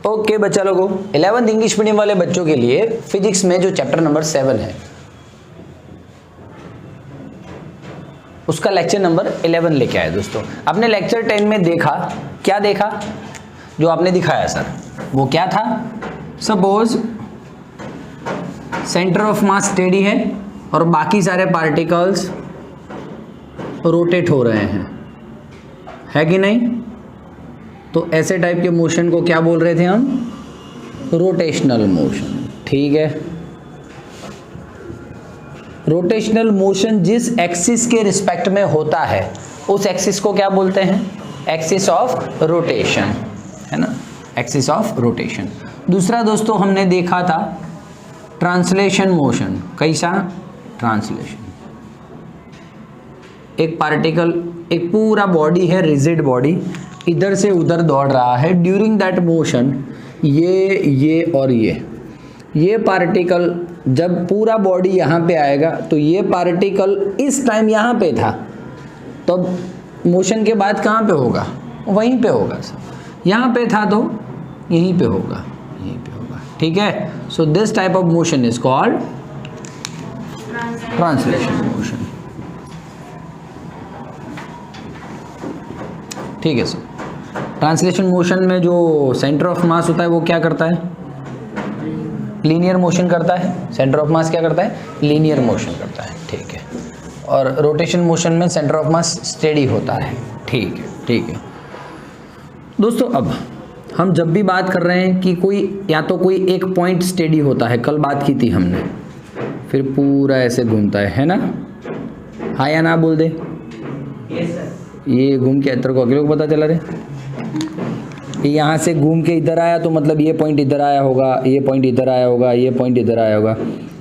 Okay बच्चा लोगों, 11th English medium वाले बच्चों के लिए फिजिक्स में जो चैप्टर नंबर 7 है उसका लेक्चर नंबर 11 लेके आए दोस्तों। आपने लेक्चर 10 में देखा, क्या देखा? जो आपने दिखाया सर वो क्या था? Suppose centre of mass steady है और बाकी सारे पार्टिकल्स रोटेट हो रहे हैं, है कि नहीं? तो ऐसे टाइप के मोशन को क्या बोल रहे थे हम? Rotational motion. ठीक है, रोटेशनल मोशन जिस एक्सिस के रिस्पेक्ट में होता है उस एक्सिस को क्या बोलते हैं? एक्सिस ऑफ रोटेशन, है ना, एक्सिस ऑफ रोटेशन। दूसरा दोस्तों हमने देखा था ट्रांसलेशन मोशन। कैसा? ट्रांसलेशन, एक पार्टिकल, एक पूरा बॉडी है, रिजिड बॉडी, इधर से उधर दौड़ रहा है। ड्यूरिंग दैट मोशन ये और ये पार्टिकल जब पूरा बॉडी यहाँ पे आएगा तो ये पार्टिकल इस टाइम यहाँ पे था, तो मोशन के बाद कहाँ पे होगा? वहीं पे होगा सर। यहाँ पे था तो यहीं पे होगा, यहीं पे होगा। ठीक है, so this type of motion is called translation motion. ठीक है सर। ट्रांसलेशन मोशन में जो सेंटर ऑफ मास होता है वो क्या करता है? लीनियर मोशन करता है। सेंटर ऑफ मास क्या करता है? लीनियर मोशन करता है। ठीक है, और रोटेशन मोशन में सेंटर ऑफ मास स्टेडी होता है। ठीक है, ठीक है दोस्तों। अब हम जब भी बात कर रहे हैं कि कोई या तो कोई एक पॉइंट स्टेडी होता है, कल बात की थी हमने, फिर पूरा ऐसे घूमता है ना? हाँ या ना बोल दे। ये घूम के तेरे को अगले को पता चला रे, यहाँ से घूम के इधर आया तो मतलब ये पॉइंट इधर आया होगा, ये पॉइंट इधर आया होगा, ये पॉइंट इधर आया होगा,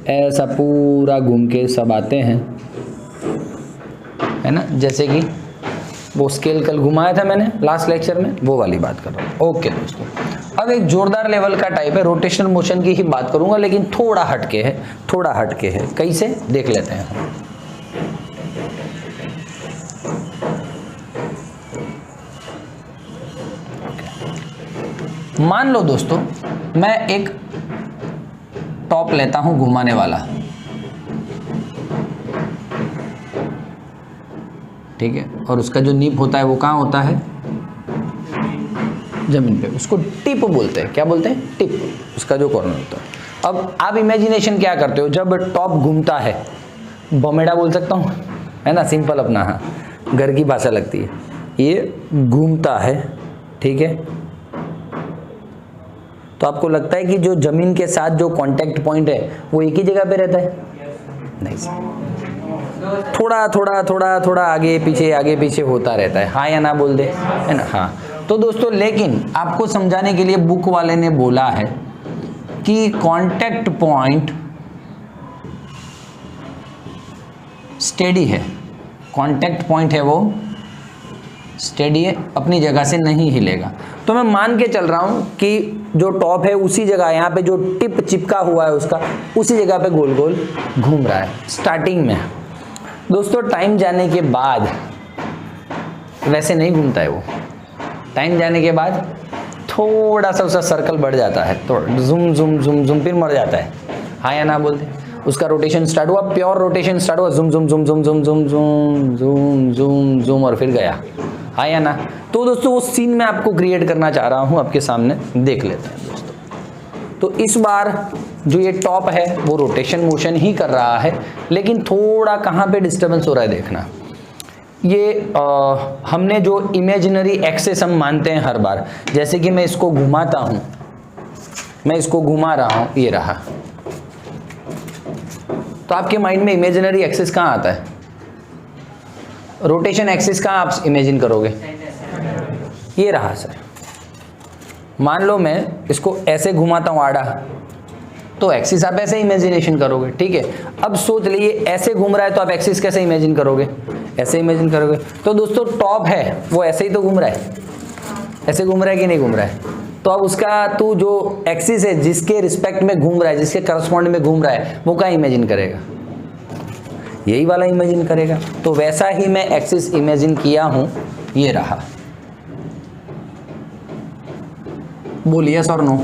ऐसा पूरा घूम के सब आते हैं, है ना? जैसे कि वो स्केल कल घुमाया था मैंने लास्ट लेक्चर में, वो वाली बात कर रहा हूँ। ओके दोस्तों, अब एक जोरदार लेवल का टाइप है, रोटेशनल मोशन की ही बात करूंगा, लेकिन थोड़ा हटके है, थोड़ा हटके है। कैसे देख लेते हैं हम। मान लो दोस्तों मैं एक टॉप लेता हूं घुमाने वाला, ठीक है, और उसका जो नीब होता है वो कहाँ होता है? जमीन पे। उसको टिप बोलते हैं। क्या बोलते हैं? टिप, उसका जो कॉर्नर होता है। अब आप इमेजिनेशन क्या करते हो जब टॉप घूमता है? बमेड़ा बोल सकता हूँ, है ना, सिंपल अपना, हाँ घर की भाषा लगती है। ये घूमता है, ठीक है, तो आपको लगता है कि जो जमीन के साथ जो कांटेक्ट पॉइंट है वो एक ही जगह पे रहता है? नहीं सर, थोड़ा थोड़ा थोड़ा थोड़ा आगे पीछे होता रहता है। हाँ या ना बोल दे, है ना? हाँ। तो दोस्तों लेकिन आपको समझाने के लिए बुक वाले ने बोला है कि कांटेक्ट पॉइंट स्टेडी है, कांटेक्ट पॉइंट है वो स्टेडी है, अपनी जगह से नहीं हिलेगा। तो मैं मान के चल रहा हूं कि जो टॉप है उसी जगह, यहाँ पे जो टिप चिपका हुआ है उसका, उसी जगह पे गोल गोल घूम रहा है स्टार्टिंग में। दोस्तों टाइम जाने के बाद वैसे नहीं घूमता है वो, टाइम जाने के बाद थोड़ा सा उसका सर्कल बढ़ जाता है, तो जूम जूम जूम जूम, फिर मर जाता है। हाँ या ना बोलते? उसका रोटेशन स्टार्ट हुआ, प्योर रोटेशन स्टार्ट हुआ, zoom zoom zoom zoom zoom zoom zoom zoom zoom zoom, और फिर गया। हाँ या ना? तो दोस्तों वो सीन मैं आपको क्रिएट करना चाह रहा हूं, आपके सामने देख लेते हैं दोस्तों। तो इस बार जो ये टॉप है वो रोटेशन मोशन ही कर रहा है, लेकिन थोड़ा कहाँ पे डिस्टर्बेंस हो रहा है देखना। ये हमने जो इमेजिनरी एक्सेस हम मानते हैं हर बार, जैसे कि मैं इसको घुमाता हूं, मैं इसको घुमा रहा हूं, ये रहा, तो आपके माइंड में इमेजिनरी एक्सेस कहाँ आता है? रोटेशन एक्सिस कहाँ आप इमेजिन करोगे? ये रहा सर। मान लो मैं इसको ऐसे घुमाता हूँ आड़ा, तो एक्सिस आप ऐसे इमेजिनेशन करोगे, ठीक है। अब सोच लीजिए ऐसे घूम रहा है तो आप एक्सिस कैसे इमेजिन करोगे? ऐसे इमेजिन करोगे। तो दोस्तों टॉप है वो ऐसे ही तो घूम रहा है, ऐसे घूम रहा है कि नहीं घूम रहा है? तो अब उसका तू जो एक्सिस है जिसके रिस्पेक्ट में घूम रहा है, जिसके करस्पॉन्ड में घूम रहा है, वो कहाँ इमेजिन करेगा? यही वाला इमेजिन करेगा। तो वैसा ही मैं एक्सिस इमेजिन किया हूं, ये रहा। बोलिए यस और नो,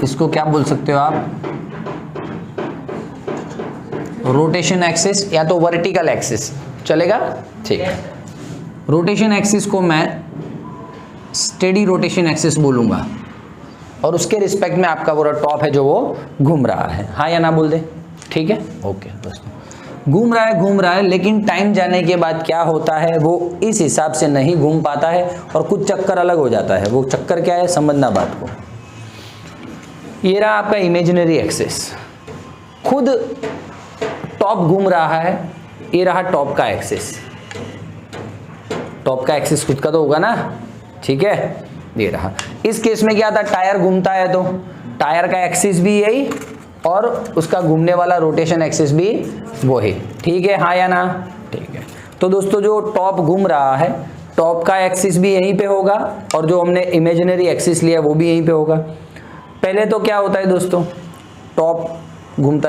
इसको क्या बोल सकते हो आप, रोटेशन एक्सिस या तो वर्टिकल एक्सिस, चलेगा? ठीक है, रोटेशन एक्सिस को मैं स्टेडी रोटेशन एक्सिस बोलूंगा और उसके रिस्पेक्ट में आपका पूरा टॉप है जो वो घूम रहा है, हाँ या ना बोल दे, ठीक है? ओके दोस्तों, घूम रहा है लेकिन टाइम जाने के बाद क्या होता है, वो इस हिसाब से नहीं घूम पाता है और कुछ चक्कर अलग हो जाता है। वो चक्कर क्या है, समझना बात को। ये रहा आपका इमेजिनरी एक्सिस, खुद टॉप घूम रहा है, ये रहा टॉप का एक्सिस। टॉप का एक्सिस खुद का तो होगा ना, ठीक है? ये रहा। इस केस में क्या था, टायर घूमता है तो टायर का एक्सिस भी यही और उसका घूमने वाला रोटेशन एक्सिस भी वही, ठीक है? हाँ या ना? ठीक है। तो दोस्तों जो टॉप घूम रहा है, टॉप का एक्सिस भी यहीं पे होगा और जो हमने इमेजिनरी एक्सिस लिया वो भी यहीं पे होगा। पहले तो क्या होता है दोस्तों, टॉप घूमता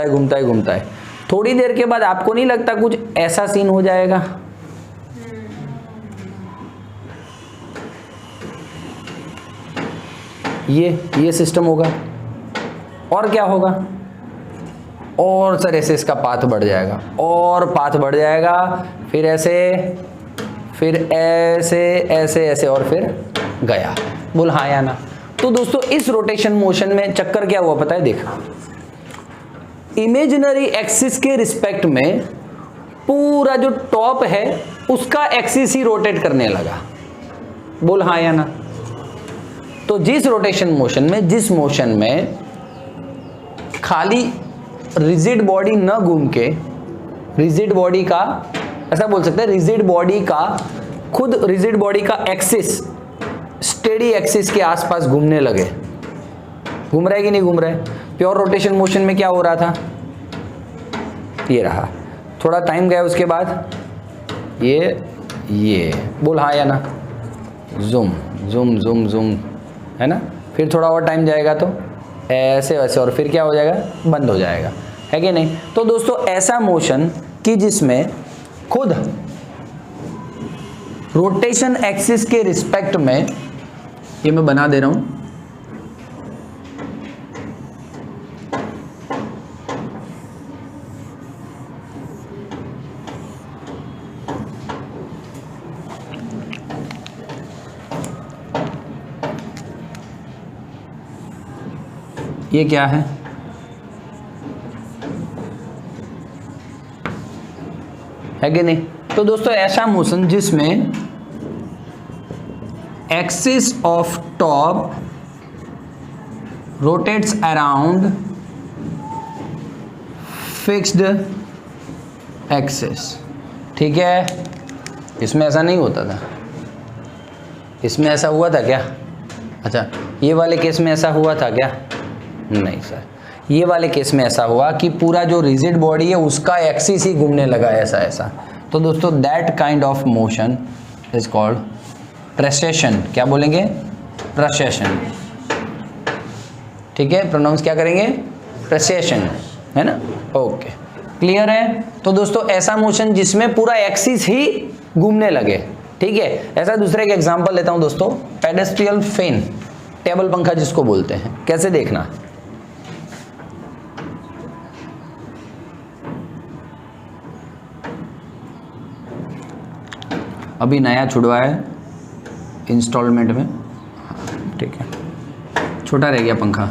है, थोड़ी देर के बाद आपको नहीं लगता कुछ ऐसा सीन हो जाएगा? ये सिस्टम होगा और क्या होगा, और सर ऐसे इसका पाथ बढ़ जाएगा और पाथ बढ़ जाएगा, फिर ऐसे, फिर ऐसे और फिर गया। बोल हाँ या ना? तो दोस्तों इस रोटेशन मोशन में चक्कर क्या हुआ पता है, देखा, इमेजिनरी एक्सिस के रिस्पेक्ट में पूरा जो टॉप है उसका एक्सिस ही रोटेट करने लगा। बोल हाँ या ना? तो जिस रोटेशन मोशन में, जिस मोशन में खाली रिजिड बॉडी न घूम के, रिजिड बॉडी का, ऐसा बोल सकते हैं, रिजिड बॉडी का खुद, रिजिड बॉडी का एक्सिस स्टेडी एक्सिस के आसपास घूमने लगे। घूम रहा है कि नहीं घूम रहा है? प्योर रोटेशन मोशन में क्या हो रहा था, ये रहा, थोड़ा टाइम गया उसके बाद ये बोल हाँ या ना? जूम जूम जूम जूम, है ना? फिर थोड़ा और टाइम जाएगा तो ऐसे वैसे और फिर क्या हो जाएगा, बंद हो जाएगा, है कि नहीं? तो दोस्तों ऐसा मोशन कि जिसमें खुद रोटेशन एक्सिस के रिस्पेक्ट में, ये मैं बना दे रहा हूं, ये क्या है, कि नहीं? तो दोस्तों ऐसा मोशन जिसमें axis of top rotates around fixed axis, ठीक है? इसमें ऐसा नहीं होता था, इसमें ऐसा हुआ था क्या? अच्छा, ये वाले केस में ऐसा हुआ था क्या? नहीं सर, ये वाले केस में ऐसा हुआ कि पूरा जो रिजिड बॉडी है उसका एक्सिस ही घूमने लगा, ऐसा। तो दोस्तों that kind of motion is called precession. क्या बोलेंगे? प्रेसेशन, ठीक है? प्रोनाउंस क्या करेंगे? प्रेसेशन, है ना? ओके, क्लियर है? तो दोस्तों ऐसा मोशन जिसमें पूरा एक्सिस ही घूमने लगे, ठीक है? ऐसा दूसरे का एग्जांपल लेता हूं दोस्तों, पेडेस्ट्रियल फैन, टेबल पंखा जिसको बोलते हैं। कैसे देखना, अभी नया छुड़वा है इंस्टॉलमेंट में, ठीक है? छोटा रह गया पंखा,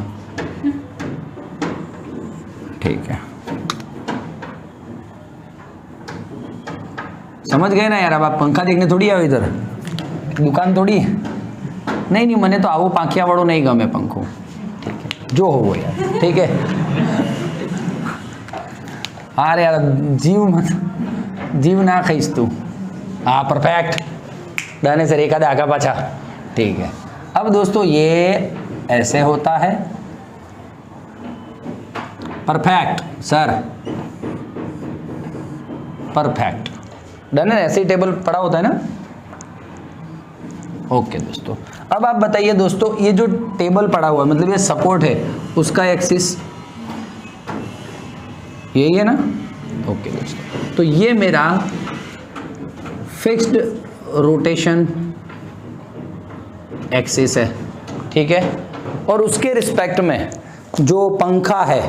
ठीक है? समझ गए ना यार? अब आप पंखा देखने थोड़ी आओ, इधर दुकान थोड़ी है। नहीं मने तो आवो પાંખિયા वालों नहीं गमे पंखो, ठीक है? जो हो वो यार, ठीक है? अरे यार जीव ना खाईस तू। हाँ परफेक्ट, डन है सर, एक आधा आगा पाछा, ठीक है? अब दोस्तों ये ऐसे होता है, परफेक्ट सर, परफेक्ट, डन है? ऐसे ही टेबल पड़ा होता है ना? ओके दोस्तों, अब आप बताइए दोस्तों, ये जो टेबल पड़ा हुआ है, मतलब ये सपोर्ट है, उसका एक्सिस यही है ना? ओके दोस्तों, तो ये मेरा फिक्स्ड रोटेशन एक्सिस है, ठीक है, और उसके रिस्पेक्ट में जो पंखा है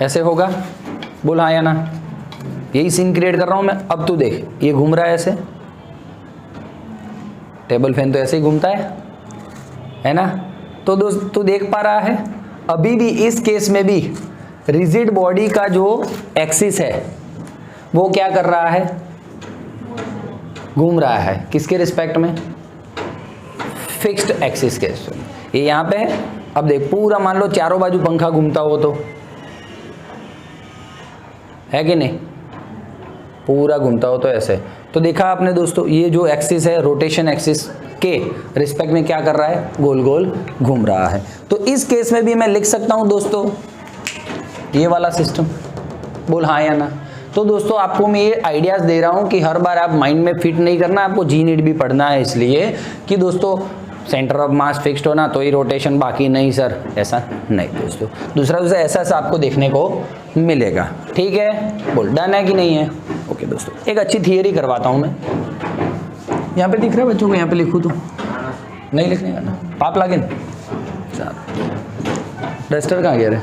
ऐसे होगा। बोल हाँ या ना। यही सीन क्रिएट कर रहा हूं मैं। अब तू देख, ये घूम रहा है ऐसे, टेबल फैन तो ऐसे ही घूमता है ना। तो दोस्त तू देख पा रहा है, अभी भी इस केस में भी रिजिड बॉडी का जो एक्सिस है वो क्या कर रहा है, घूम रहा है। किसके रिस्पेक्ट में, फिक्स्ड एक्सिस के। ये यहां पे है। अब देख, पूरा मान लो चारों बाजू पंखा घूमता हो तो है कि नहीं, पूरा घूमता हो तो ऐसे। तो देखा आपने दोस्तों, ये जो एक्सिस है रोटेशन एक्सिस के रिस्पेक्ट में क्या कर रहा है, गोल गोल घूम रहा है। तो इस केस में भी मैं लिख सकता हूं दोस्तों ये वाला सिस्टम। बोल हाँ या ना। तो दोस्तों आपको मैं ये आइडियाज दे रहा हूं कि हर बार आप माइंड में फिट नहीं करना, आपको जी नीड भी पढ़ना है, इसलिए कि दोस्तों सेंटर ऑफ मास फिक्स्ड होना तो ही रोटेशन, बाकी नहीं सर, ऐसा नहीं दोस्तों। दूसरा ऐसा आपको देखने को मिलेगा। ठीक है, बोल डन है कि नहीं है। ओके दोस्तों, एक अच्छी थियरी करवाता हूं मैं। यहाँ पे दिख रहा है बच्चों को, यहाँ पे लिखूँ तो नहीं लिखने का ना, पाप लागिन डस्टर कहाँ गया रे।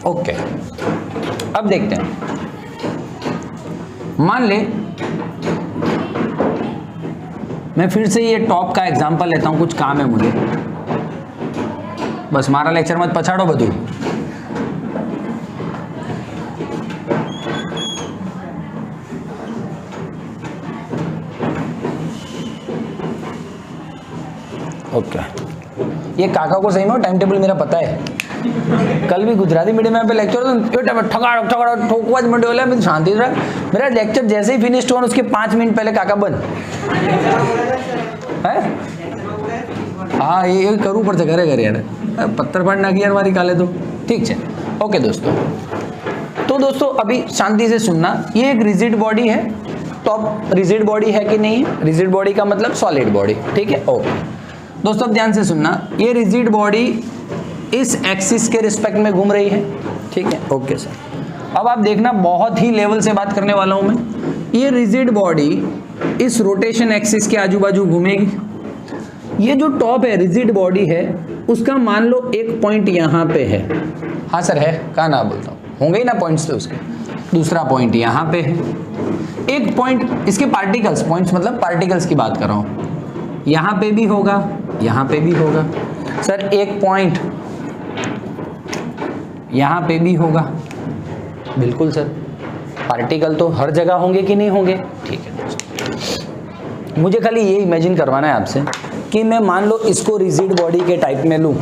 ओके, अब देखते हैं। मान ले मैं फिर से ये टॉप का एग्जांपल लेता हूं, कुछ काम है मुझे, बस मारा लेक्चर मत पछाड़ो बधु। ओके, ये काका को सही में टाइम टेबल मेरा पता है। कल भी गुजराती मीडियम में पे लेक्चर तो ठगा ठोकवा मंडोला में शांति रहा। मेरा लेक्चर जैसे ही फिनिश हुआ उसके 5 मिनट पहले काका बंद है। हाँ ये करूँ पर करे करे यार, पत्थर फाड़ ना किया हमारी काले तो ठीक है। ओके दोस्तों, तो दोस्तों अभी शांति से सुनना, ये एक रिजिड बॉडी है। टॉप रिजिड बॉडी है कि नहीं है, रिजिड बॉडी का मतलब सॉलिड बॉडी। ठीक है, ओके दोस्तों अब ध्यान से सुनना, ये रिजिड बॉडी इस एक्सिस के रिस्पेक्ट में घूम रही है। ठीक है, ओके सर। अब आप देखना, बहुत ही लेवल से बात करने वाला हूं मैं। ये रिजिड बॉडी इस रोटेशन एक्सिस के आजू बाजू घूमेगी। ये जो टॉप है रिजिड बॉडी है उसका मान लो एक पॉइंट यहाँ पे है। हाँ सर है, कहाँ ना बोलता हूँ, होंगे ही ना पॉइंट्स तो उसके। दूसरा पॉइंट यहाँ पे है, एक पॉइंट इसके पार्टिकल्स, पॉइंट्स मतलब पार्टिकल्स की बात कर रहा हूँ, यहाँ पे भी होगा, यहाँ पे भी होगा। सर एक पॉइंट यहाँ पे भी होगा, बिल्कुल सर। पार्टिकल तो हर जगह होंगे कि नहीं होंगे। ठीक है दोस्तों, मुझे खाली ये इमेजिन करवाना है आपसे कि मैं मान लो इसको रिजिड बॉडी के टाइप में लूँ,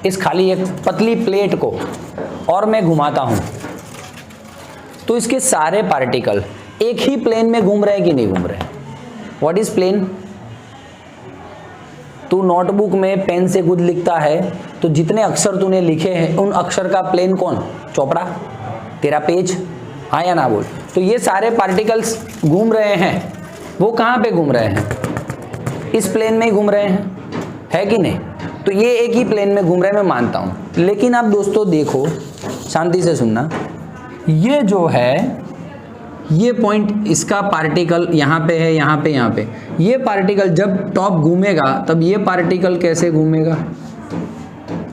इस खाली एक पतली प्लेट को, और मैं घुमाता हूँ तो इसके सारे पार्टिकल एक ही प्लेन में घूम रहे हैं कि नहीं घूम रहे हैं। What is plane. तू नोटबुक में पेन से कुछ लिखता है तो जितने अक्षर तूने लिखे हैं उन अक्षर का प्लेन कौन, चौपड़ा, तेरा पेज। हाँ या ना बोल। तो ये सारे पार्टिकल्स घूम रहे हैं, वो कहाँ पे घूम रहे हैं, इस प्लेन में ही घूम रहे हैं, है कि नहीं। तो ये एक ही प्लेन में घूम रहे हैं, मैं मानता हूँ। लेकिन आप दोस्तों देखो, शांति से सुनना, ये जो है ये पॉइंट, इसका पार्टिकल यहाँ पे है, यहाँ पे, यहाँ पे। ये पार्टिकल जब टॉप घूमेगा तब ये पार्टिकल कैसे घूमेगा,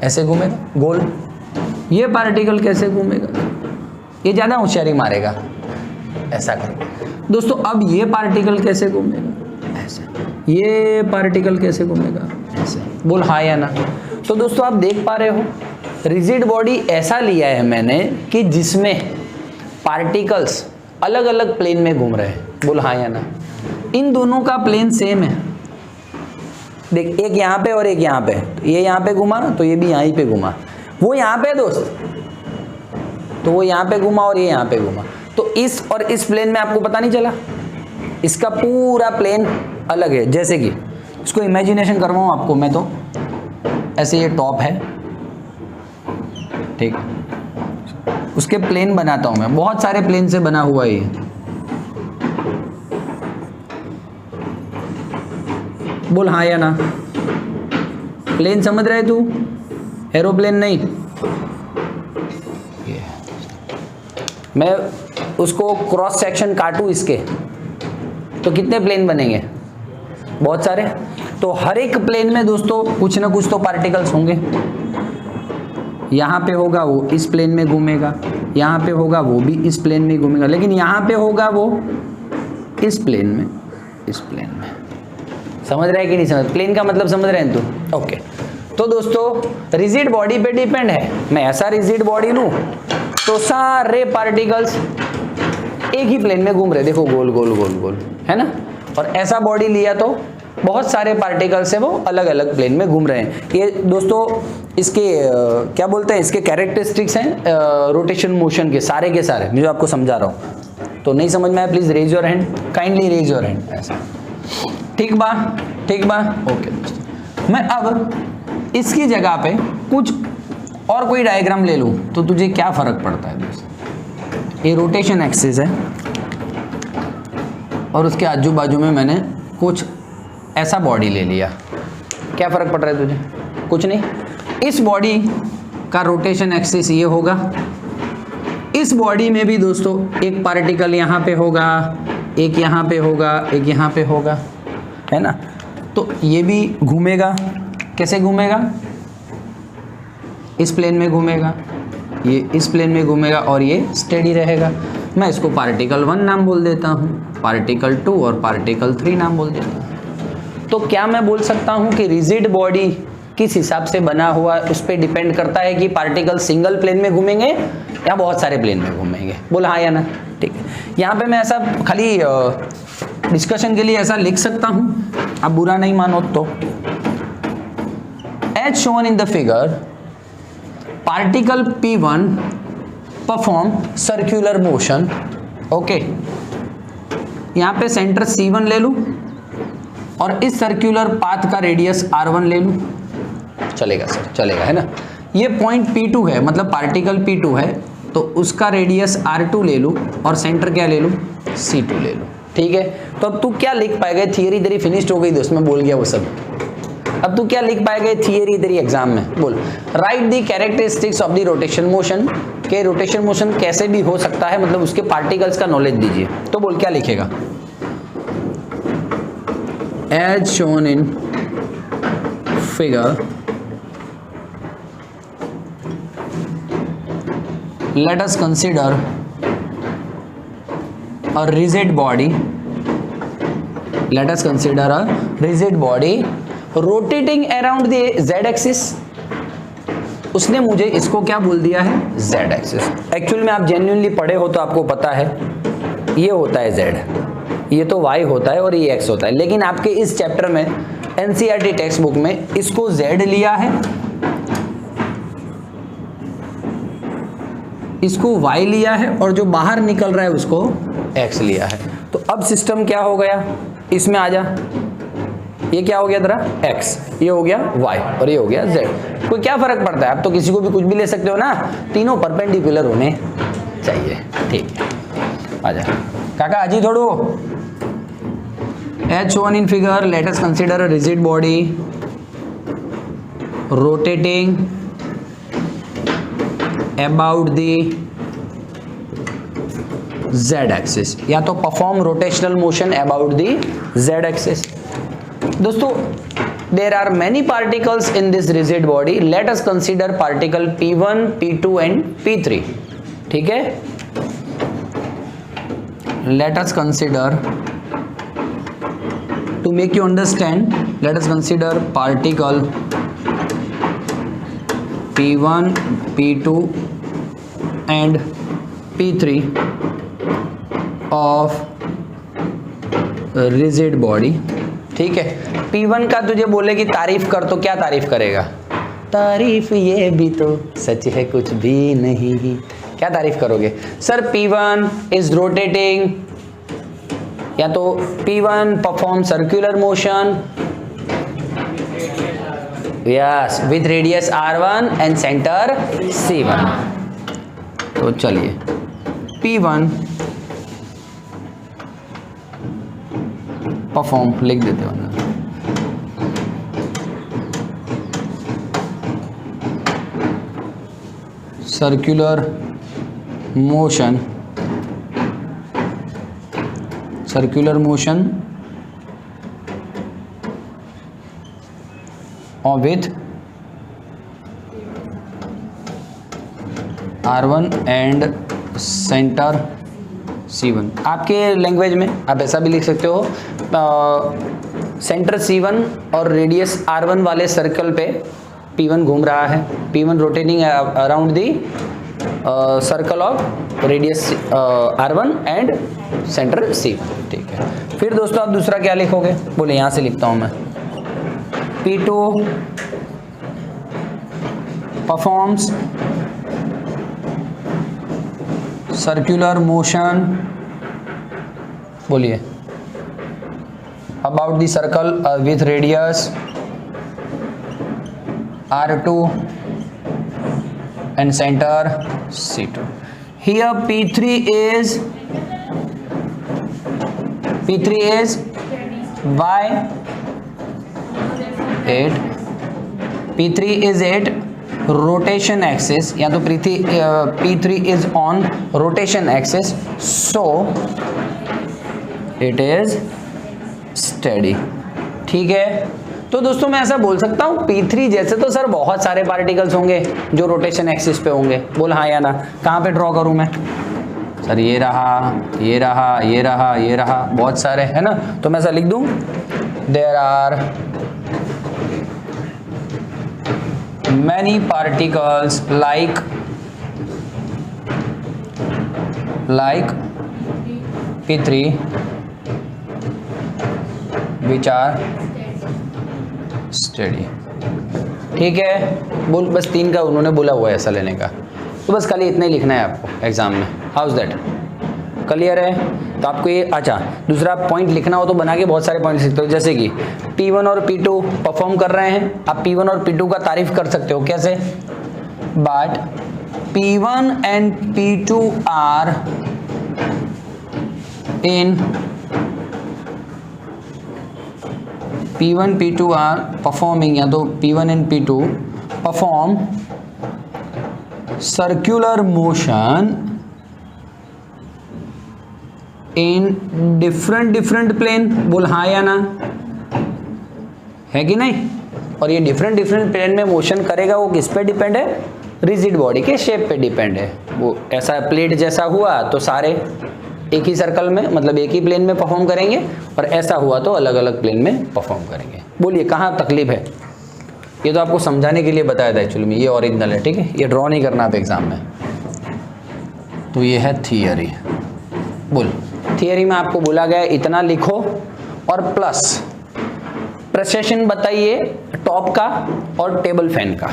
ऐसे घूमेगा गोल। ये पार्टिकल कैसे घूमेगा, ये ज़्यादा होशियारी मारेगा, ऐसा करके। दोस्तों अब ये पार्टिकल कैसे घूमेगा, ऐसे। ये पार्टिकल कैसे घूमेगा, ऐसे। बोल हाँ या ना। तो दोस्तों आप देख पा रहे हो, रिजिड बॉडी ऐसा लिया है मैंने कि जिसमें पार्टिकल्स अलग अलग प्लेन में घूम रहे हैं। बोल हाँ या ना। इन दोनों का प्लेन सेम है। देख, एक यहाँ पे और एक यहाँ पे, तो ये यहाँ पे घुमा तो ये भी यहाँ पे घुमा। वो यहाँ पे दोस्त, तो वो यहाँ पे घुमा और ये यहाँ पे घुमा। तो इस और इस प्लेन में आपको पता नहीं चला, इसका पूरा प्लेन अलग है। जैसे कि इसको इमेजिनेशन करवाऊँ आपको मैं, तो ऐसे ये टॉप है, ठीक, उसके प्लेन बनाता हूं मैं, बहुत सारे प्लेन से बना हुआ है। बोल हाँ या ना। प्लेन समझ रहे तू, एरोप्लेन नहीं। मैं उसको क्रॉस सेक्शन काटूं इसके तो कितने प्लेन बनेंगे? बहुत सारे। तो हर एक प्लेन में दोस्तों कुछ ना कुछ तो पार्टिकल्स होंगे। यहाँ पे होगा वो इस प्लेन में घूमेगा, यहाँ पे होगा वो भी इस प्लेन में घूमेगा, लेकिन यहाँ पे होगा वो इस प्लेन में, इस प्लेन में। समझ रहे हैं कि नहीं समझ? प्लेन का मतलब समझ रहे हैं तो ओके। तो दोस्तों रिजिड बॉडी पे डिपेंड है। मैं ऐसा रिजिड बॉडी लूं तो सारे पार्टिकल्स एक ही प्लेन में घूम रहे, देखो गोल गोल गोल गोल, है ना। और ऐसा बॉडी लिया तो बहुत सारे पार्टिकल्स है वो अलग अलग प्लेन में घूम रहे हैं। ये दोस्तों इसके क्या बोलते हैं, इसके कैरेक्टरिस्टिक्स हैं रोटेशन मोशन के सारे मैं जो आपको समझा रहा हूँ। तो नहीं समझ में आया please raise your hand, kindly raise your hand. ऐसा ठीक बा ओके दोस्तों। मैं अब इसकी जगह पे कुछ और कोई डायग्राम ले लूँ तो तुझे क्या फर्क पड़ता है दोस्तों? ये रोटेशन एक्सिस है और उसके आजू बाजू में मैंने कुछ ऐसा बॉडी ले लिया, क्या फर्क पड़ रहा है तुझे? कुछ नहीं। इस बॉडी का रोटेशन एक्सिस ये होगा, इस बॉडी में भी दोस्तों एक पार्टिकल यहाँ पे होगा, एक यहाँ पे होगा, एक यहाँ पे होगा, है ना। तो ये भी घूमेगा, कैसे घूमेगा? इस प्लेन में घूमेगा, ये इस प्लेन में घूमेगा और ये स्टेडी रहेगा। मैं इसको पार्टिकल 1 नाम बोल देता हूँ, पार्टिकल 2 और पार्टिकल 3 नाम बोल देता हूँ। तो क्या मैं बोल सकता हूँ कि रिजिड बॉडी किस हिसाब से बना हुआ उस पर डिपेंड करता है कि पार्टिकल सिंगल प्लेन में घूमेंगे या बहुत सारे प्लेन में घूमेंगे? बोल हाँ या ना। ठीक है, यहाँ पे मैं ऐसा खाली डिस्कशन के लिए ऐसा लिख सकता हूँ, आप बुरा नहीं मानो तो। As shown in the figure, particle P1 perform circular motion. Okay, यहाँ पे सेंटर C1 ले लूँ और इस सर्कुलर पाथ का रेडियस R1 ले लूँ, चलेगा सर? चलेगा, है ना। ये पॉइंट P2 है, मतलब पार्टिकल P2 है, तो उसका रेडियस R2 ले लूँ और सेंटर क्या ले लूँ? C2 ले लूँ। ठीक है, तो अब तू क्या लिख पाएगा? थियरी तेरी फिनिश्ड हो गई दोस्त, मैं बोल गया वो सब। अब तू क्या लिख पाएगा थियरी तेरी एग्जाम में? बोल, right the characteristics of the rotation motion. के रोटेशन मोशन कैसे भी हो सकता है, मतलब उसके पार्टिकल्स का नॉलेज दीजिए। तो बोल क्या लिखेगा? As shown in figure, let us consider a rigid body, let us consider a rigid body rotating around the z axis। उसने मुझे इसको क्या बोल दिया है? z axis। एक्चुअल में आप जेन्युइनली पढ़े हो तो आपको पता है ये होता है z, ये तो y होता है और ये x होता है, लेकिन आपके इस चैप्टर में एनसीईआरटी टेक्स्ट बुक में इसको z लिया है, इसको y लिया है और जो बाहर निकल रहा है उसको x लिया है। तो अब सिस्टम क्या हो गया? इसमें आ जा, ये क्या हो गया तेरा? x, ये हो गया y और ये हो गया z। कोई क्या फर्क पड़ता है? आप तो किसी को भी कुछ भी ले सकते हो ना, तीनों परपेंडिकुलर होने चाहिए। ठीक है, आ जा काका, आजी थोड़ो। As shown in figure, let us consider a rigid body rotating about the z axis, या तो perform rotational motion about the z axis। दोस्तों there are many particles in this rigid body, let us consider particle P1, P2 and P3। ठीक है, let us consider, to make you understand, let us consider particle P1, P2 and P3 of rigid body। ठीक है, P1 का तुझे बोले कि तारीफ कर, तो क्या तारीफ करेगा? तारीफ ये भी तो सच है कुछ भी नहीं। क्या तारीफ करोगे? सर P1 is rotating, या तो P1 perform circular motion, yes, with radius R1 and center C1। तो चलिए P1 परफॉर्म लिख देते हो ना, सर्कुलर मोशन सर्कुलर मोशन और with R1 and centre C1। आपके लैंग्वेज में आप ऐसा भी लिख सकते हो, सेंटर C1 और रेडियस R1 वाले सर्कल पे P1 घूम रहा है, P1 rotating around the circle of radius R1 and centre C1। ठीक है, फिर दोस्तों आप दूसरा क्या लिखोगे? बोले यहां से लिखता हूं मैं, P2 परफॉर्म्स सर्कुलर मोशन, बोलिए, about the circle with radius R2 and center C2. Here P3 is why 8, P3 is 8 rotation axis, या तो P3 is on rotation axis, so it is steady। ठीक है, तो दोस्तों मैं ऐसा बोल सकता हूं P3 जैसे तो सर बहुत सारे पार्टिकल्स होंगे जो रोटेशन एक्सिस पे होंगे, बोल हाँ या ना। कहां पे ड्रॉ करूं मैं? सर ये रहा, ये रहा, ये रहा, ये रहा, बहुत सारे है ना। तो मैं ऐसा लिख दूं, there are many particles like P3 which are study. ठीक है, बोल बस 3 का उन्होंने बोला हुआ है ऐसा लेने का, तो बस खाली इतना ही लिखना है आपको एग्जाम में। How is that? क्लियर है? तो आपको ये, अच्छा दूसरा पॉइंट लिखना हो तो बना के बहुत सारे पॉइंट लिखते हो, जैसे कि P1 और P2 परफॉर्म कर रहे हैं, आप P1 और P2 का तारीफ कर सकते हो। कैसे? But P1 and P2 are in P1 P2 are performing, या तो P1 and P2 perform circular motion in different plane। बोल हाँ या ना, है कि नहीं? और ये डिफरेंट प्लेन में मोशन करेगा, वो किस पे डिपेंड है? रिजिड बॉडी के शेप पे डिपेंड है। वो ऐसा प्लेट जैसा हुआ तो सारे एक ही सर्कल में, मतलब एक ही प्लेन में परफॉर्म करेंगे, और ऐसा हुआ तो अलग अलग प्लेन में परफॉर्म करेंगे। बोलिए कहाँ तकलीफ है? ये तो आपको समझाने के लिए बताया था एक्चुअली में, ये ओरिजिनल है। ठीक है, ये ड्रॉ नहीं करना आप एग्जाम में। तो ये है थियरी। बोल, थियरी में आपको बोला गया इतना लिखो और प्लस प्रेसेशन बताइए टॉप का और टेबल फैन का।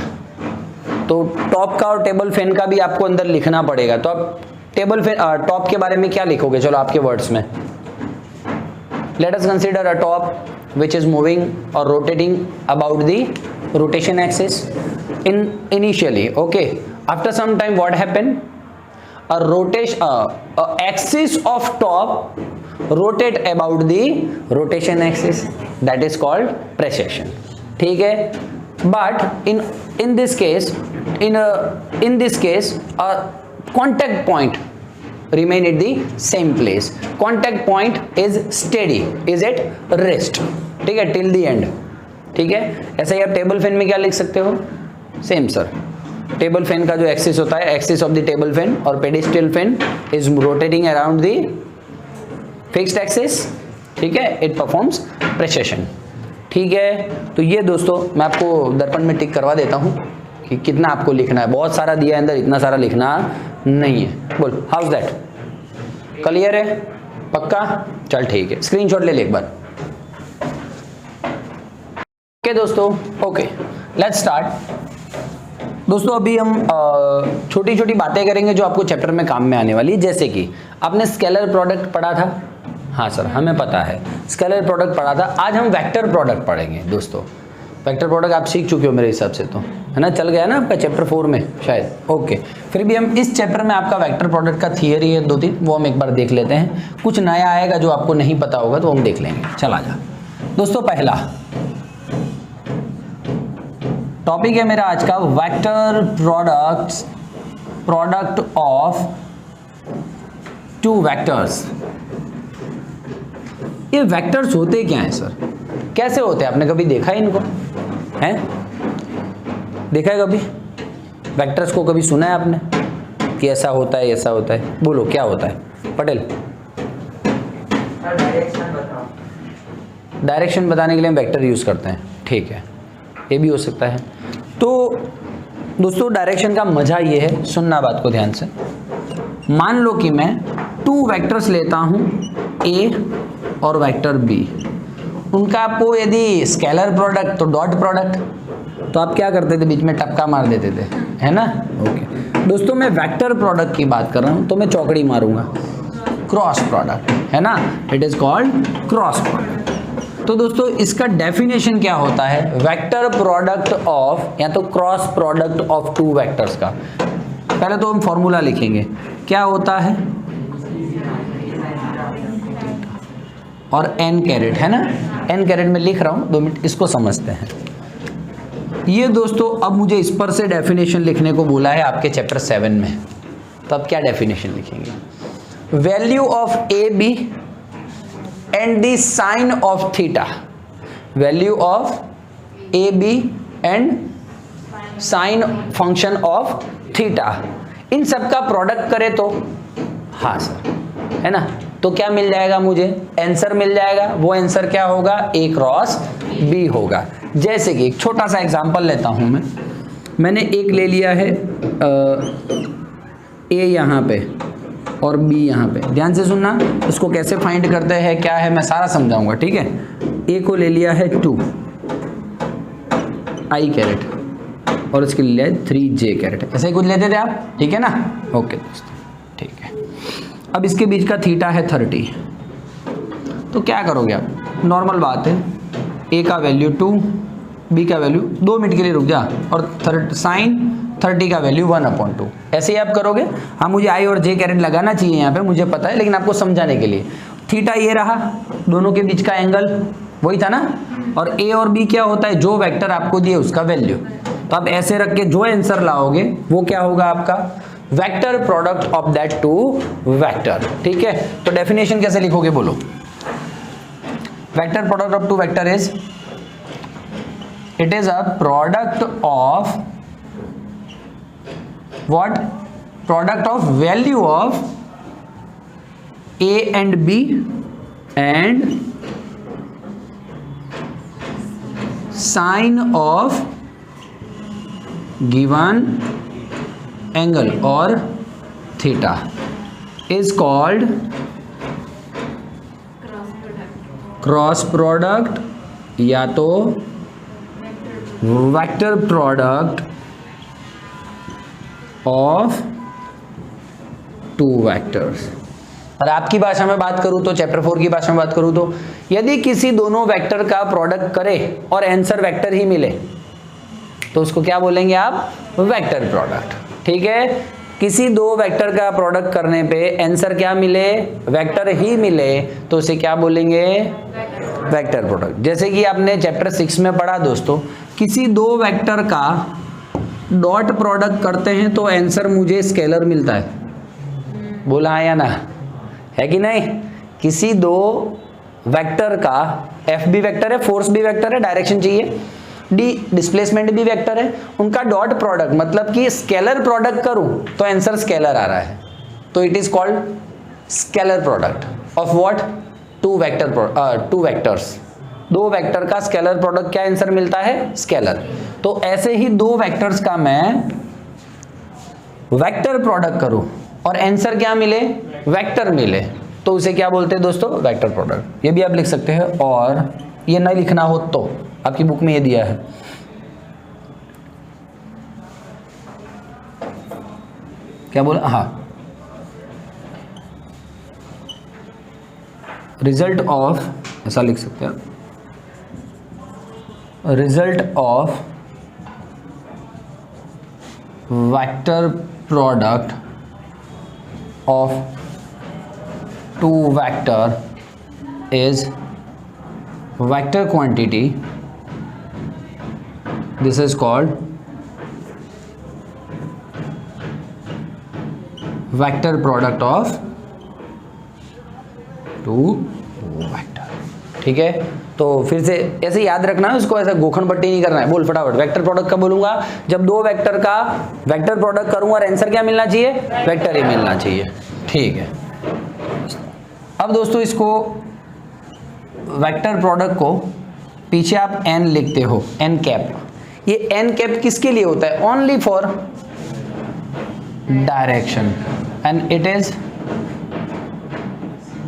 तो टॉप का और टेबल फैन का भी आपको अंदर लिखना पड़ेगा। तो आप टेबल फैन टॉप के बारे में क्या लिखोगे? चलो आपके वर्ड्स में, late us consider a top which is moving or rotating about the rotation axis initially, okay, after some time what happened, a axis of top rotate about the rotation axis, that is called precession। ठीक है, but in this case a contact point remain at the same place, contact point is steady, is at rest। ठीक है, till the end। ठीक है, ऐसा ही आप table fan में क्या लिख सकते हो? सेम सर, टेबल फैन का जो एक्सिस होता है, axis of the table fan और pedestal fan is rotating around the fixed axis. ठीक है, इट परफॉर्म्स प्रेसेशन। ठीक है, तो ये दोस्तों मैं आपको दर्पण में टिक करवा देता हूँ कि कितना आपको लिखना है। बहुत सारा दिया है अंदर, इतना सारा लिखना नहीं है। बोल हाउ इज दैट? क्लियर है? पक्का? चल ठीक है, स्क्रीनशॉट ले ले एक बार। ओके दोस्तों, ओके लेट्स स्टार्ट। दोस्तों अभी हम छोटी छोटी बातें करेंगे जो आपको चैप्टर में काम में आने वाली, जैसे कि आपने स्केलर प्रोडक्ट पढ़ा था। हाँ सर, हमें पता है स्केलर प्रोडक्ट पढ़ा था। आज हम वेक्टर प्रोडक्ट पढ़ेंगे दोस्तों। वेक्टर प्रोडक्ट आप सीख चुके हो मेरे हिसाब से, तो है ना, चल गया ना आपका चैप्टर 4 में शायद। ओके, फिर भी हम इस चैप्टर में आपका वेक्टर प्रोडक्ट का थियरी है 2-3, वो हम एक बार देख लेते हैं। कुछ नया आएगा जो आपको नहीं पता होगा तो हम देख लेंगे। चल आजा दोस्तों, पहला टॉपिक है मेरा आज का vector product of two vectors. ये वेक्टर्स होते क्या हैं सर, कैसे होते हैं, आपने कभी देखा है इनको, हैं देखा है कभी वेक्टर्स को, कभी सुना है आपने कि ऐसा होता है ऐसा होता है, बोलो क्या होता है पटेल। डायरेक्शन बताने के लिए हम वेक्टर यूज करते हैं, ठीक है, ये भी हो सकता है। तो दोस्तों डायरेक्शन का मजा ये है, सुनना बात को ध्यान से, मान लो कि मैं 2 वेक्टर्स लेता हूं A और वेक्टर B, उनका आपको यदि स्केलर प्रोडक्ट तो डॉट प्रोडक्ट, तो आप क्या करते थे, बीच में टपका मार देते थे, है ना। ओके दोस्तों, मैं वेक्टर प्रोडक्ट की बात कर रहा हूं तो मैं चौकड़ी मारूंगा, क्रॉस प्रोडक्ट, है ना, it is called cross product. तो दोस्तों इसका डेफिनेशन क्या होता है, वेक्टर प्रोडक्ट ऑफ या तो क्रॉस प्रोडक्ट ऑफ 2 वेक्टर्स का। पहले तो हम फॉर्मूला लिखेंगे, क्या होता है, और n कैरेट, है ना, n कैरेट में लिख रहा हूं, 2 मिनट इसको समझते हैं। ये दोस्तों अब मुझे इस पर से डेफिनेशन लिखने को बोला है आपके चैप्टर 7 में, तो अब क्या डेफिनेशन लिखेंगे, value of A B and the sine of theta, value of A B and sine function of theta, इन सब का प्रोडक्ट करे तो, हाँ सर, है ना, तो क्या मिल जाएगा मुझे, आंसर मिल जाएगा, वो आंसर क्या होगा, A क्रॉस B होगा। जैसे कि एक छोटा सा एग्जांपल लेता हूं मैंने एक ले लिया है A यहाँ पे और B यहाँ पे, ध्यान से सुनना, उसको कैसे फाइंड करते हैं क्या है मैं सारा समझाऊंगा, ठीक है। A को ले लिया है 2 I कैरेट और उसके ले लिया है 3 J कैरेट, ऐसे ही कुछ लेते थे आप, ठीक है ना, ओके दोस्तों, ठीक है। अब इसके बीच का थीटा है 30, तो क्या करोगे आप, नॉर्मल बात है, A का वैल्यू 2, B का वैल्यू, 2 मिनट के लिए रुक जा, और साइन 30 का वैल्यू 1/2, ऐसे ही आप करोगे। हाँ मुझे I और J कैरेट लगाना चाहिए यहाँ पे, मुझे पता है, लेकिन आपको समझाने के लिए, थीटा ये रहा, दोनों के बीच का एंगल वही था ना, और A और B क्या होता है, जो वेक्टर आपको दिए उसका वैल्यू, तो आप ऐसे रख के जो आंसर लाओगे वो क्या होगा आपका, vector product of that 2 vector, ठीक है। तो डेफिनेशन कैसे लिखोगे बोलो, vector product of 2 vector is, it is a product of what, product of value of A and B and sign of given angle or theta is called cross product या तो vector product of 2 vectors. और आपकी भाषा में बात करूं तो, chapter 4 की भाषा में बात करूं तो, यदि किसी दोनों वेक्टर का प्रोडक्ट करे और आंसर वेक्टर ही मिले तो उसको क्या बोलेंगे आप, वेक्टर प्रोडक्ट, ठीक है। किसी 2 वेक्टर का प्रोडक्ट करने पे आंसर क्या मिले, वेक्टर ही मिले, तो उसे क्या बोलेंगे, वेक्टर प्रोडक्ट। जैसे कि आपने चैप्टर 6 में पढ़ा दोस्तों, किसी 2 वेक्टर का डॉट प्रोडक्ट करते हैं तो आंसर मुझे स्केलर मिलता है, बोला है या ना, है कि नहीं। किसी 2 वेक्टर का, एफ भी वेक्टर है, फोर्स भी वेक्टर है, डायरेक्शन चाहिए, डी डिस्प्लेसमेंट भी वेक्टर है, उनका डॉट प्रोडक्ट मतलब कि स्केलर प्रोडक्ट करूं तो आंसर स्केलर आ रहा है, तो it is called scalar product of what, 2 vectors. 2 vector का स्केलर प्रोडक्ट क्या आंसर मिलता है, स्केलर। तो ऐसे ही 2 वेक्टर्स का मैं वेक्टर प्रोडक्ट करूं और आंसर क्या मिले, वेक्टर मिले, तो उसे क्या बोलते हैं दोस्तों, वेक्टर प्रोडक्ट। ये भी आप लिख सकते हैं, और ये नहीं लिखना हो तो आपकी बुक में ये दिया है, क्या बोला, हाँ, रिजल्ट ऑफ, ऐसा लिख सकते हैं, result of vector product of 2 vector is vector quantity, this is called vector product of 2 vector। ठीक है, तो फिर से ऐसे याद रखना है, उसको ऐसा गोखन पट्टी नहीं करना है। बोल फटाफट, वेक्टर प्रोडक्ट कब बोलूंगा? जब दो वेक्टर का वेक्टर प्रोडक्ट करूंगा और आंसर क्या मिलना चाहिए? वेक्टर ही मिलना चाहिए। ठीक है, अब दोस्तों इसको वेक्टर प्रोडक्ट को पीछे आप n लिखते हो, n कैप। ये n कैप किसके लिए होता है? Only for direction and it is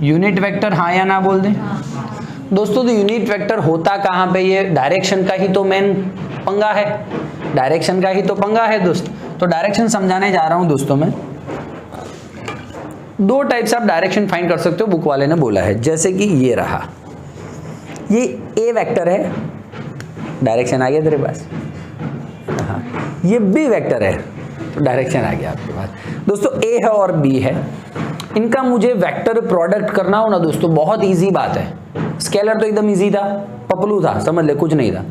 unit vector. हाँ या ना बोल दें दोस्तों। तो यूनिट वेक्टर होता कहाँ पे? ये डायरेक्शन का ही तो मेन पंगा है, डायरेक्शन का ही तो पंगा है दोस्त। तो डायरेक्शन समझाने जा रहा हूं दोस्तों मैं। दो टाइप से आप डायरेक्शन फाइंड कर सकते हो, बुक वाले ने बोला है। जैसे कि ये रहा, ये ए वेक्टर है, डायरेक्शन आ गया तेरे पास। हाँ, ये बी वेक्टर है, तो डायरेक्शन आ गया आपके पास। दोस्तों ए है और बी है, इनका मुझे वेक्टर प्रोडक्ट करना हो ना दोस्तों, बहुत इजी बात है। स्केलर तो एकदम इजी था, पपलू था, समझ ले, कुछ नहीं था।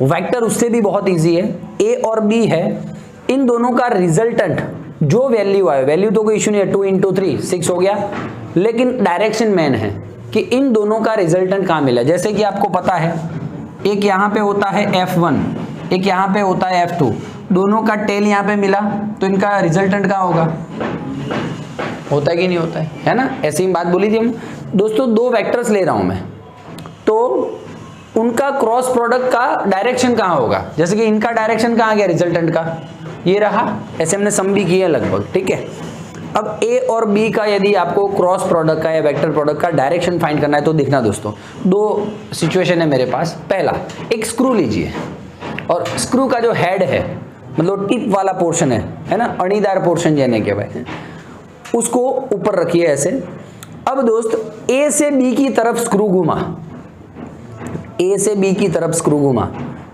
वेक्टर उससे भी बहुत इजी है। ए और बी है, इन दोनों का रिजल्टेंट जो वैल्यू आए, वैल्यू तो कोई इशू नहीं है, 2 × 3 6 हो गया, लेकिन डायरेक्शन मेन है कि इन दोनों का रिजल्टेंट कहाँ मिला। जैसे कि आपको पता है, एक यहाँ पे होता है F1, एक यहाँ पे होता है F2, दोनों का टेल यहाँ पे मिला, तो इनका रिजल्टेंट कहाँ होगा? होता है कि नहीं होता है ना? ऐसी ही बात बोली थी हम दोस्तों। दो वेक्टर्स ले रहा हूं मैं, तो उनका क्रॉस प्रोडक्ट का डायरेक्शन कहाँ होगा? जैसे कि इनका डायरेक्शन कहाँ गया रिजल्टेंट का? ये रहा। ऐसे हमने सम भी किया लगभग, ठीक है। अब ए और बी का यदि आपको क्रॉस प्रोडक्ट का या वेक्टर प्रोडक्ट का डायरेक्शन फाइंड करना है तो देखना दोस्तों, दो सिचुएशन है मेरे पास। पहला, एक स्क्रू लीजिए और स्क्रू का जो हेड है, मतलब टिप वाला पोर्शन है ना, अणीदार पोर्शन यानी के भाई, उसको ऊपर रखिए ऐसे। अब दोस्त ए से बी की तरफ स्क्रू घुमा, ए से बी की तरफ स्क्रू घुमा,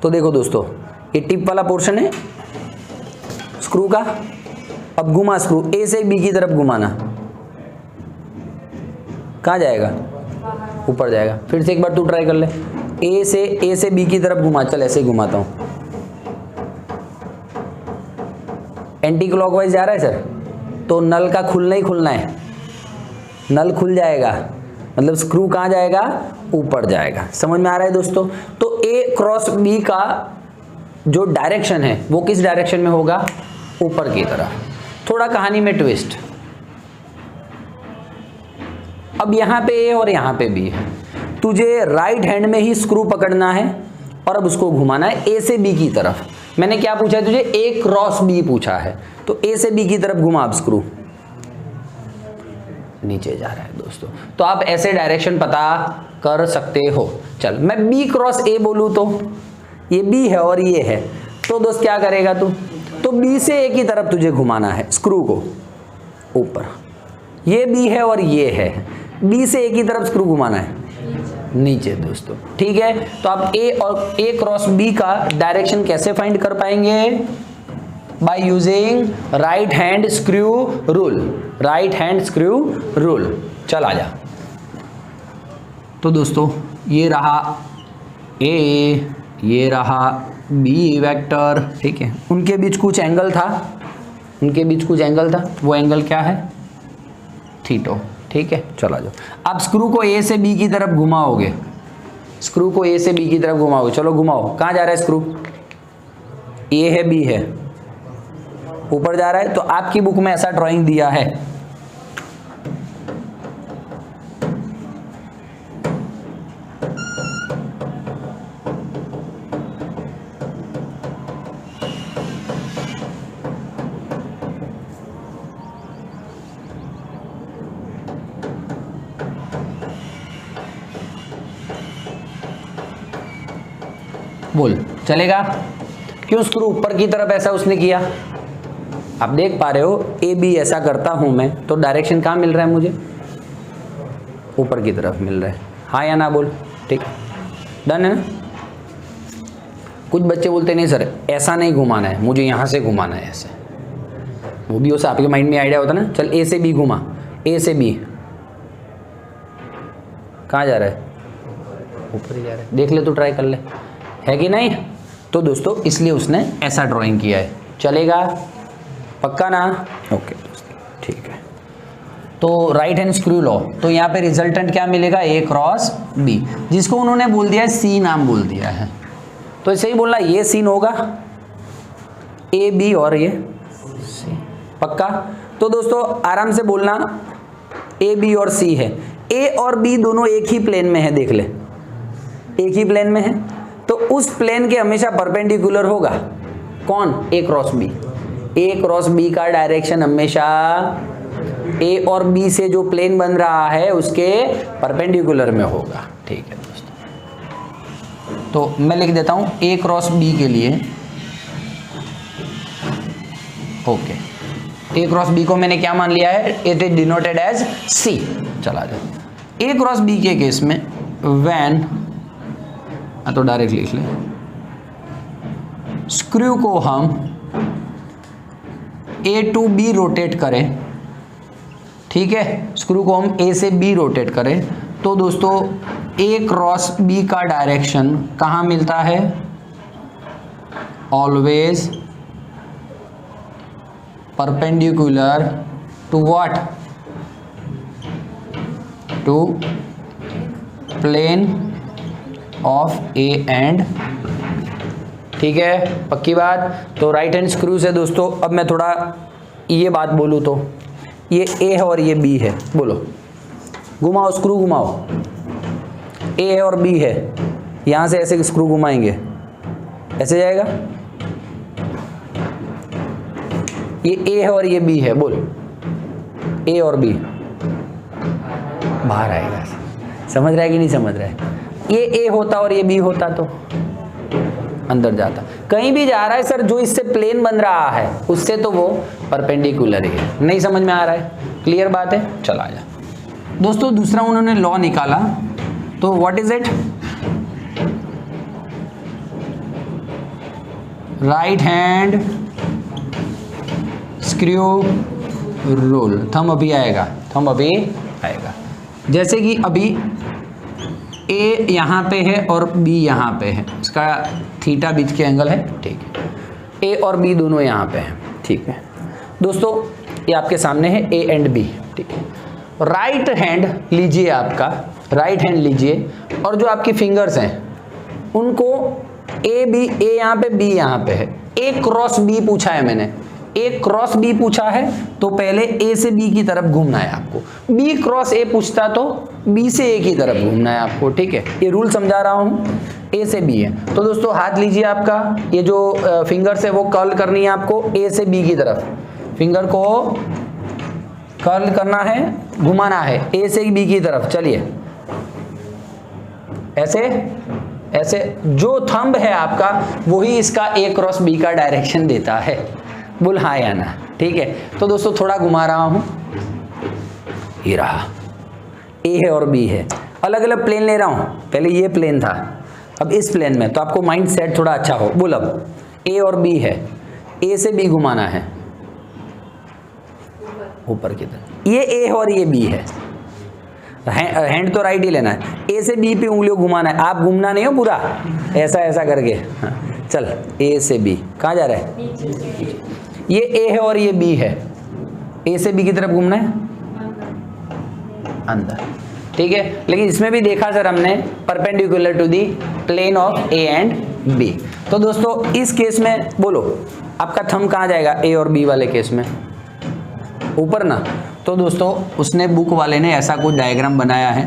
तो देखो दोस्तों ये टिप वाला पोर्शन है स्क्रू का। अब घुमा स्क्रू, ए से बी की तरफ घुमाना, कहाँ जाएगा? ऊपर जाएगा। फिर से एक बार तू ट्राई कर ले, ए से बी की तरफ घुमा। चल ऐसे ही घुमाता हूं, एंटी क्लॉकवाइज जा रहा है सर, तो नल का खुलना ही खुलना है, नल खुल जाएगा, मतलब स्क्रू कहाँ जाएगा? ऊपर जाएगा। समझ में आ रहा है दोस्तों? तो ए क्रॉस बी का जो डायरेक्शन है वो किस डायरेक्शन में होगा? ऊपर की तरफ। थोड़ा कहानी में ट्विस्ट, अब यहां पे ए और यहां पे बी है, तुझे राइट हैंड में ही स्क्रू पकड़ना है और अब उसको घुमाना है ए से बी की तरफ। मैंने क्या पूछा है तुझे? ए क्रॉस बी पूछा है, तो ए से बी की तरफ घुमा, अब स्क्रू नीचे जा रहा है दोस्तों। तो आप ऐसे डायरेक्शन पता कर सकते हो। चल मैं बी क्रॉस ए बोलूं तो ये बी है और ये है, तो दोस्त क्या करेगा तू? तो बी से ए की तरफ तुझे घुमाना है स्क्रू को ऊपर, ये बी है और ये है, बी से ए की तरफ स्क्रू घुमाना है नीचे दोस्तों, ठीक है। तो आप ए और ए क्रॉस बी का डायरेक्शन कैसे फाइंड कर पाएंगे? By using right hand screw rule, right hand screw rule. चल आ जा। तो दोस्तों ये रहा ए, ये रहा बी वेक्टर, ठीक है। उनके बीच कुछ एंगल था, उनके बीच कुछ एंगल था, वो एंगल क्या है? थीटा, ठीक है। चला जाओ। आप स्क्रू को ए से बी की तरफ घुमाओगे, स्क्रू को ए से बी की तरफ घुमाओगे, चलो घुमाओ। कहाँ जा रहा है स्क्रू? ए है बी है, ऊपर जा रहा है। तो आपकी बुक में ऐसा ड्राइंग दिया है, बोल चलेगा? क्यों स्क्रू ऊपर की तरफ ऐसा उसने किया? आप देख पा रहे हो ए बी ऐसा करता हूं मैं, तो डायरेक्शन कहाँ मिल रहा है मुझे? ऊपर की तरफ मिल रहा है। हाँ या ना बोल, ठीक, डन है ना? कुछ बच्चे बोलते नहीं सर ऐसा नहीं घुमाना है, मुझे यहाँ से घुमाना है ऐसे, वो भी उसे आपके माइंड में आइडिया होता ना। चल ए से बी घुमा, ए से बी कहाँ जा रहा है? ऊपर ही जा रहा है, देख ले तो, ट्राई कर ले, है कि नहीं? तो दोस्तों इसलिए उसने ऐसा ड्राइंग किया है। चलेगा? पक्का ना? ओके दोस्तों, ठीक है। तो राइट हैंड स्क्रू लॉ, तो यहाँ पे रिजल्टेंट क्या मिलेगा, ए क्रॉस बी, जिसको उन्होंने बोल दिया है सी नाम बोल दिया है। तो ऐसे ही बोलना ये सीन होगा ए बी और ये सी, पक्का। तो दोस्तों आराम से बोलना ए बी और सी है, ए और बी दोनों एक ही प्लेन में है, देख ले एक ही प्लेन में है, तो उस प्लेन के हमेशा परपेंडिकुलर होगा कौन, ए क्रॉस बी। ए क्रॉस बी का डायरेक्शन हमेशा ए और बी से जो प्लेन बन रहा है उसके परपेंडिकुलर में होगा, ठीक है दोस्तों। तो मैं लिख देता हूं ए क्रॉस बी के लिए, ओके, ए क्रॉस बी को मैंने क्या मान लिया है, इट इज डिनोटेड एज सी। चला जाए ए क्रॉस बी के केस में व्हेन, तो डायरेक्ट लिख ले, स्क्रू को हम ए टू बी रोटेट करें, ठीक है, स्क्रू को हम ए से बी रोटेट करें, तो दोस्तों ए क्रॉस बी का डायरेक्शन कहाँ मिलता है, always perpendicular to what, to plane of A and, ठीक है, पक्की बात। तो राइट हैंड स्क्रू से दोस्तों अब मैं थोड़ा ये बात बोलूँ तो ये ए है और ये बी है, बोलो, घुमाओ स्क्रू घुमाओ, ए है और बी है, यहां से ऐसे स्क्रू घुमाएंगे ऐसे जाएगा, ये ए है और ये बी है, बोल ए और बी बाहर आएगा, समझ रहा है कि नहीं समझ रहा है, ये ए होता और ये बी होता तो अंदर जाता, कहीं भी जा रहा है सर जो इससे प्लेन बन रहा है उससे तो वो परपेंडिकुलर ही है, नहीं समझ में आ रहा है, क्लियर बात है, चला जा दोस्तों। दूसरा उन्होंने लॉ निकाला, तो what is it, right hand screw rule, thumb अभी आएगा, थंब अभी आएगा, जैसे कि अभी ए यहाँ पे है और बी यहाँ पे है, इसका थीटा बीच के एंगल है, ठीक है, ए और बी दोनों यहाँ पे हैं, ठीक है दोस्तों, ये आपके सामने है ए एंड बी, ठीक है। राइट हैंड लीजिए, आपका राइट हैंड लीजिए और जो आपकी फिंगर्स हैं उनको ए बी, ए यहाँ पे बी यहाँ पे है, ए क्रॉस बी पूछा है मैंने, ए क्रॉस बी पूछा है तो पहले ए से बी की तरफ घूमना है आपको, बी क्रॉस ए पूछता तो बी से ए की तरफ घूमना है आपको, ठीक है, ये रूल समझा रहा हूं, ए से बी है। तो दोस्तों हाथ लीजिए, आपका ये जो फिंगर्स है वो कर्ल करनी है आपको ए से बी की तरफ, फिंगर को कर्ल करना है, घुमाना है ए से बी की तरफ, चलिए ऐसे ऐसे, जो थंब है आपका वही इसका ए क्रॉस बी का डायरेक्शन देता है, बोल हाँ या ना, ठीक है। तो दोस्तों थोड़ा घुमा रहा हूं, ये रहा ए है और बी है, अलग अलग प्लेन ले रहा हूं, पहले ये प्लेन था अब इस प्लेन में, तो आपको माइंड सेट थोड़ा अच्छा हो, बोल अब ए और बी है, ए से बी घुमाना है ऊपर की तरफ, ये ए और ये बी है, हैंड तो राइट ही लेना है, ए से बी पे उंगलियों घुमाना है, आप घूमना नहीं हो पूरा ऐसा ऐसा करके, हाँ, चल ए से बी कहाँ जा रहा है, ये ए है और ये बी है, ए से बी की तरफ घूमना है अंदर, ठीक है। लेकिन इसमें भी देखा सर हमने perpendicular to the plane of A and B. तो दोस्तों इस केस में बोलो आपका थंब कहाँ जाएगा, ए और बी वाले केस में ऊपर ना। तो दोस्तों उसने बुक वाले ने ऐसा कुछ डायग्राम बनाया है,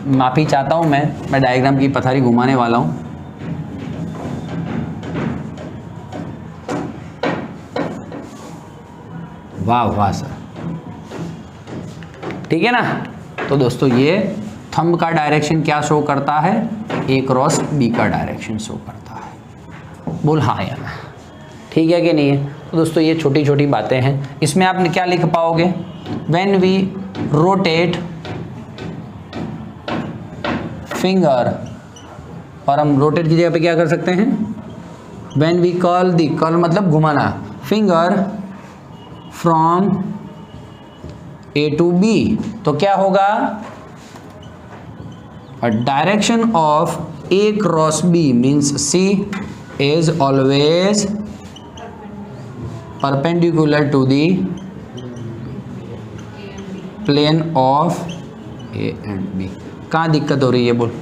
माफी चाहता हूं मैं डायग्राम की पथारी घुमाने वाला हूं, वाह वाह सर, ठीक है ना। तो दोस्तों ये थंब का डायरेक्शन क्या शो करता है, ए क्रॉस बी का डायरेक्शन शो करता है, बोल हाँ या ना, ठीक है कि नहीं है। तो दोस्तों ये छोटी छोटी बातें हैं, इसमें आप क्या लिख पाओगे, व्हेन वी रोटेट फिंगर, और हम रोटेट की जगह पे क्या कर सकते हैं, when we curl the, curl मतलब घुमाना, finger from A to B, तो क्या होगा, direction of A cross B means C is always perpendicular to the plane of A and B. कहाँ दिक्कत हो रही है बोल?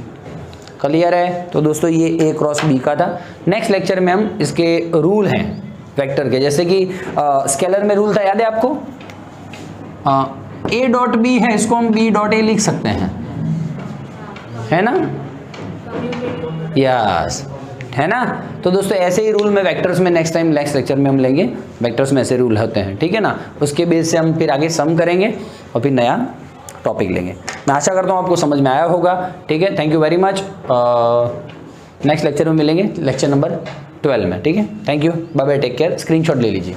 क्लियर है? तो दोस्तों ये ए क्रॉस बी का था। नेक्स्ट लेक्चर में हम इसके रूल हैं वेक्टर के, जैसे कि स्केलर में रूल था, याद है आपको? ए डॉट बी है, इसको हम बी डॉट ए लिख सकते हैं, है ना? यस, है ना? तो दोस्तों ऐसे ही रूल में वेक्टर्स में नेक्स्ट टाइम नेक्स्ट लेक्चर में हम लेंगे। वेक्टर्स में ऐसे रूल होते हैं, ठीक है ना? उसके बेस से हम फिर आगे सम करेंगे और फिर नया टॉपिक लेंगे। मैं आशा करता हूँ आपको समझ में आया होगा। ठीक है, thank you very much. Next lecture में मिलेंगे, लेक्चर नंबर 12 में। ठीक है, thank you, bye bye, take care. Screenshot ले लीजिए।